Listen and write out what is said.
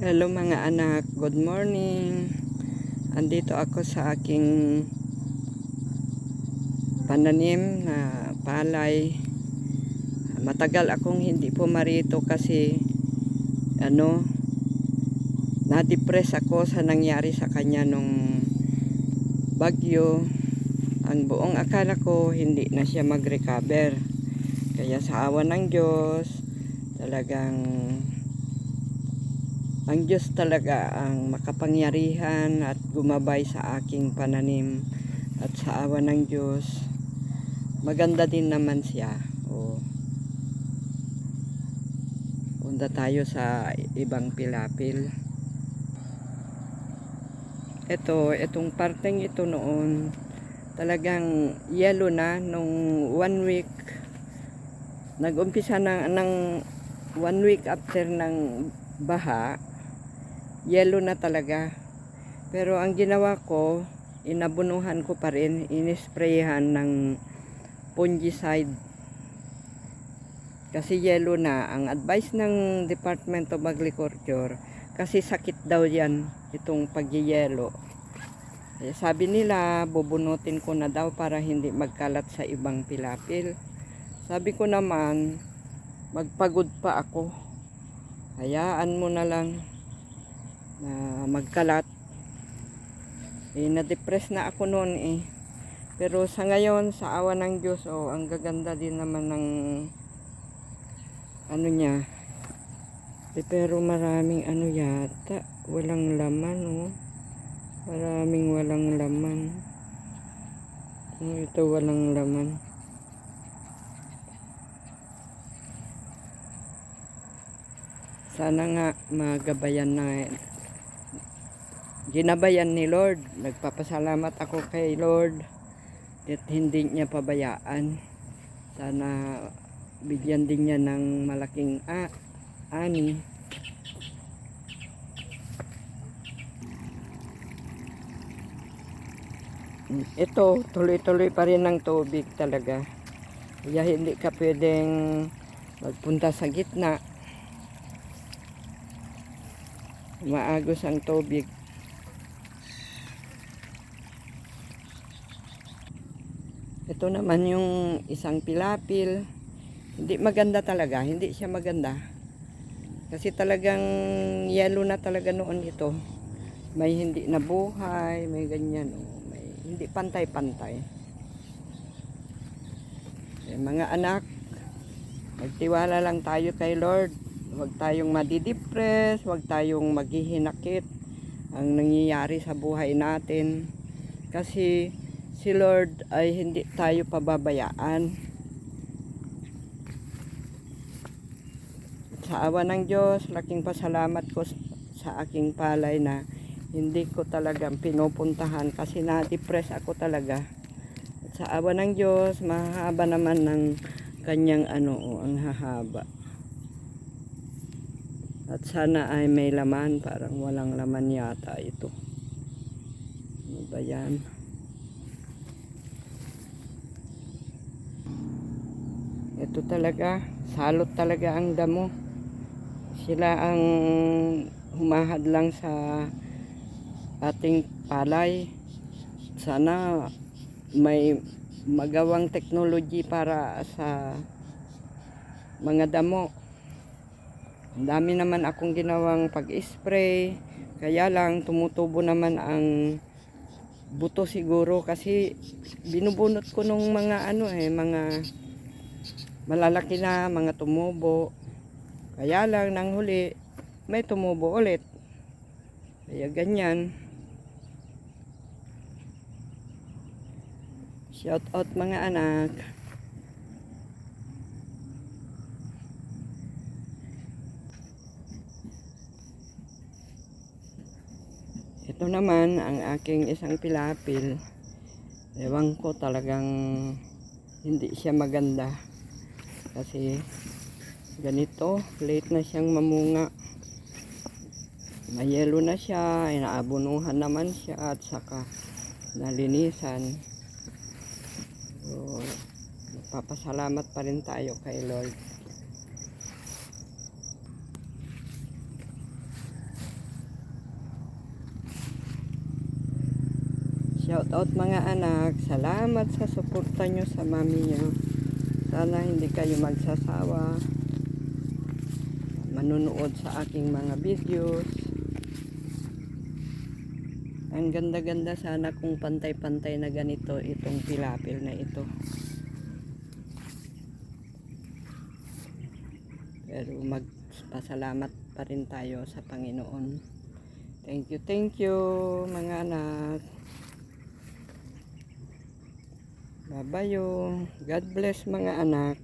Hello mga anak, good morning. Andito ako sa aking pananim na palay. Matagal akong hindi pumarito kasi na-depress ako sa nangyari sa kanya nung bagyo. Ang buong akala ko hindi na siya mag-recover. Kaya sa awa ng Diyos, talagang ang Diyos talaga ang makapangyarihan at gumabay sa aking pananim. At sa awa ng Diyos, maganda din naman siya. Punta tayo sa ibang pilapil. Itong parteng ito noon, talagang yellow na nung 1 week. Nag-umpisa ng 1 week after ng baha, yellow na talaga. Pero ang ginawa ko, inabunuhan ko pa rin, inisprayan ng fungicide. Kasi yellow na. Ang advice ng Department of Agriculture, kasi sakit daw yan, itong pag-yellow. Sabi nila, bubunutin ko na daw para hindi magkalat sa ibang pilapil. Sabi ko naman, magpagod pa ako. Hayaan mo na lang na magkalat. Na-depress na ako noon . Pero sa ngayon, sa awa ng Diyos, ang gaganda din naman ng niya. Pero maraming yata, walang laman Maraming walang laman. Ito walang laman. Sana nga magabayan na. Ginabayan ni Lord. Nagpapasalamat ako kay Lord at hindi niya pabayaan. Sana bigyan din niya ng malaking ani. Ito, tuloy-tuloy pa rin ng tubig talaga. Kaya hindi ka pwedeng magpunta sa gitna. Maagos ang tubig. Ito naman yung isang pilapil. Hindi maganda talaga. Hindi siya maganda. Kasi talagang yellow na talaga noon ito. May hindi nabuhay. May ganyan. Hindi pantay-pantay. Mga anak, magtiwala lang tayo kay Lord. Huwag tayong madidepress. Huwag tayong maghihinakit ang nangyayari sa buhay natin. Kasi si Lord ay hindi tayo pababayaan. Sa awa ng Diyos, laking pasalamat ko sa aking palay na hindi ko talagang pinupuntahan kasi na-depress ako talaga. At sa awa ng Diyos, mahaba naman ng kanyang ang hahaba. At sana ay may laman, parang walang laman yata ito. Ano ba yan? Ito talaga, salot talaga ang damo. Sila ang humahadlang sa ating palay. Sana may magawang technology para sa mga damo. Ang dami naman akong ginawang pag-spray. Kaya lang tumutubo naman ang buto siguro kasi binubunot ko nung mga mga malalaki na, mga tumubo. Kaya lang nang huli may tumubo ulit. Kaya ganyan. Shout out mga anak. Ito naman ang aking isang pilapil. Ewan ko talagang hindi siya maganda. Kasi ganito, late na siyang mamunga. Mayelo na siya, inaabunuhan naman siya at saka nalinisan. So, papasalamat pa rin tayo kay Lord. Shout out mga anak. Salamat sa suporta nyo sa mami nyo. Sana hindi kayo magsasawa manunood sa aking mga videos. Ang ganda-ganda sana kung pantay-pantay na ganito itong tilapil na ito. Pero magpasalamat pa rin tayo sa Panginoon. Thank you mga anak. Babayo. God bless mga anak.